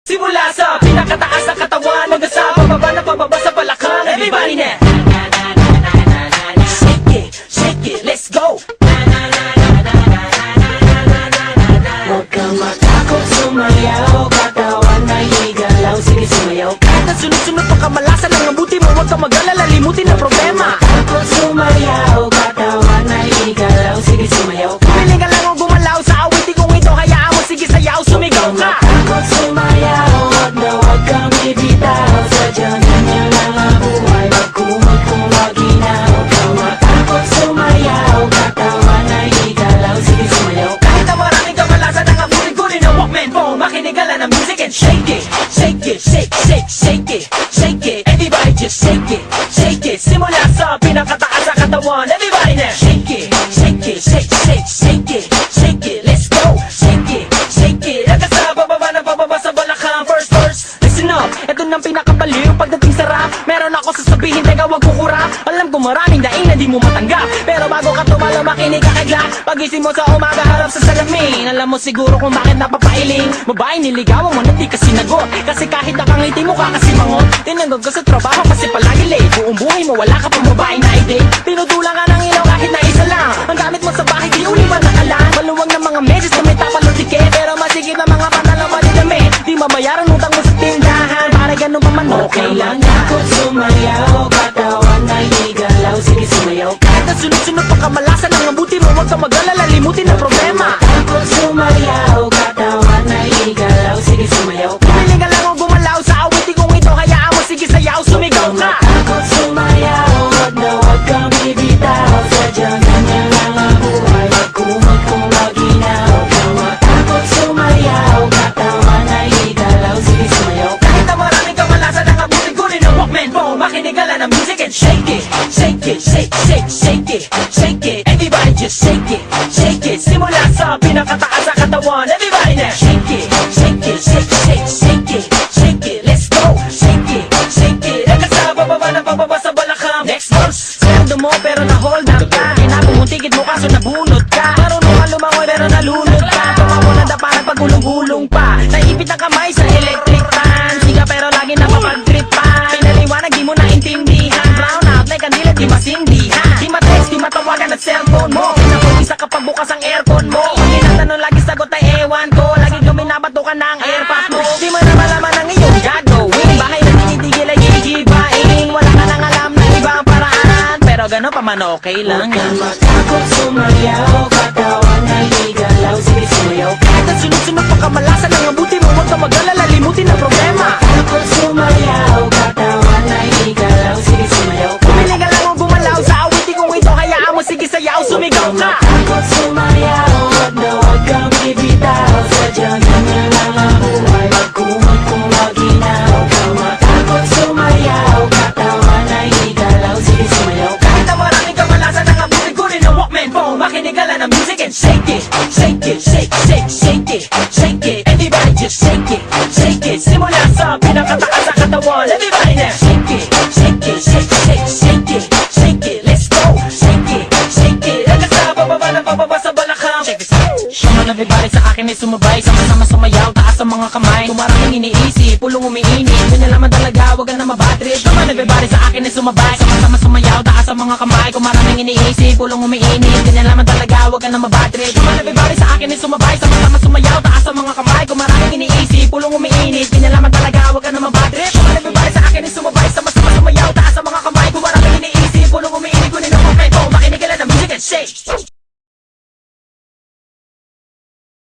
Simula sa pinakataas ng katawan hanggang sa pababa sa balakang. Everybody now! Shake it, let's go! Huwag kang matakot sumayaw, katawan ay igalaw, sige sumayaw. Kahit na sunod-sunod pa kamalasan ang mabuti mo, huwag kang mag-alala, limutin ang problema. Takot sumayaw, katawan ay igalaw, sige sumayaw. Piling ka lang o gumalaw sa awitin kong ito, hayaan mo, sige sayaw, sumigaw ka. Takot sumayaw, huwag kang bibitaw, sadyang ganyan lang ang buhay, magkumag kung maginaw. Huwag kang matakot sumayaw, katawan ay igalaw, sige sumayaw. Kahit na maraming kamalasan ang abutin-gunin ng Walkman phone, makinig ka lang ng music and shake it. Shake it, shake it, shake it. Everybody just shake it. Simula sa pinakataas sa katawan, everybody now. Shake it, shake it. Let's go. Shake it. Hanggang sa bababa sa balakang. First verse, listen up. Ito nang pinakabaliw pagdating sa rap. Meron ako sasabihin, teka wag kukurap. Alam ko maraming daing na di mo matanggap, pero bago ka tumalo, makinig ka kagla. Pagising mo sa umaga, harap sa salamin. Alam mo siguro kung bakit napapailing. Babae niligawan mo na di ka sinagot, kasi kahit nakangiti mo ka kasi mangot. Tinanggag ka sa trabaho kasi palagi late. Buong buhay mo wala ka pang babae na i-date. Tinutulang ka ng ilaw kahit na isa lang. Ang gamit mo sa bahay di uli ba nakalan. Maluwag ng mga meses na may tapalotike, pero masigit na mga panalang madidami. Di mabayaran utang mo sa tindahan, para ganun pa man okay lang. Takot sumayaw, katawan ay igalaw, sige sumayaw. Kahit na sunod-sunod pa kamalasan ang mabuti mo, huwag kang mag-alala, limutin ang problema. Takot sumayaw, katawan ay igalaw, sige sumayaw. Piling ka lang o gumalaw sa awitin kong ito, hayaan mo, sige sayaw, sumigaw ka. Takot sumayaw, huwag kang bibitaw, sadyang ganyan lang ang buhay, magkumag kung maginaw. Huwag kang matakot sumayaw, katawan ay igalaw, sige sumayaw. Kahit na maraming kamalasan ang abutin-gunin ng Walkman phone, makinig ka lang ng music and shake it. Shake it. Everybody just shake it. Simula sa pinakataas sa katawan, everybody now. Shake it. Let's go. Shake it. Hanggang sa bababa sa balakang. Next verse. Sweldo mo pero na-hold up ka. Kinapumutikit mo kaso nabunot ka. Marunong ka lumangoy pero nalunod ka. Tumawa na dapat pagulong-gulong pa. Naipit ang kamay sa electric fan. Siga pero lagi napapag-tripan. Pinaliwanag di mo naintindihan. Brown out like kandila di masindihan. Di ma-text, di matawagan at cellphone mo. Pinapag-isa kapag bukas ang aircon mo. Pag tinatanong lagi sagot ay ewan ko. Lagi kami nabatukan ng airpads mo. Di mo na malaman ang iyong gagawin. Bakit nagtitigil ay gigibain? Wala ka nang alam na ibang paraan, pero gano'n pa man okay lang. Huwag kang matakot sumayaw, katawan ay igalaw, sige sumayaw. Kahit na sunod-sunod pa kamalasan ang mabuti mo, huwag kang mag-alala, limutin ang problema. Takot sumayaw, katawan ay igalaw, sige sumayaw. Piling ka lang o gumalaw sa awitin kong ito, hayaan mo, sige sayaw, sumigaw ka. Takot sumayaw, huwag kang bibitaw, sadyang ganyan lang ang buhay, magkumag kung maginaw. Huwag kang matakot sumayaw, katawan ay igalaw, sige sumayaw. Kahit na maraming kamalasan ang abutin-gunin ng Walkman phone, makinig ka lang ng music and shake it. Everybody just shake it. Simula sa pinakataas sa katawan, everybody now. Shake it. Let's go. Shake it. Hanggang sa bababa sa balakang. Check this out. Come on everybody, sa akin ay sumabay. Sama-sama sumayaw, taas ang mga kamay. Kung maraming iniisip, pulong umiinit, pinalaman talaga, wag ka na mabatrip. Come on everybody, sa akin ay sumabay. Sama-sama sumayaw, taas ang mga kamay. Kung maraming iniisip, pulong umiinit, pinalaman talaga, wag ka na mabatrip. Come on everybody, sa akin ay sumabay. Sama-sama sumayaw, taas ang mga kamay. Kung maraming iniisip, pulong umiinit, pinalaman talaga, wag ka na mabatrip. Come on everybody, sa akin ay sumabay. Sama-sama sumayaw, taas ang mga kamay. Kung maraming iniisip, pulong umiinit, kunin ang mga ito, makinig ka lang ng music and shake.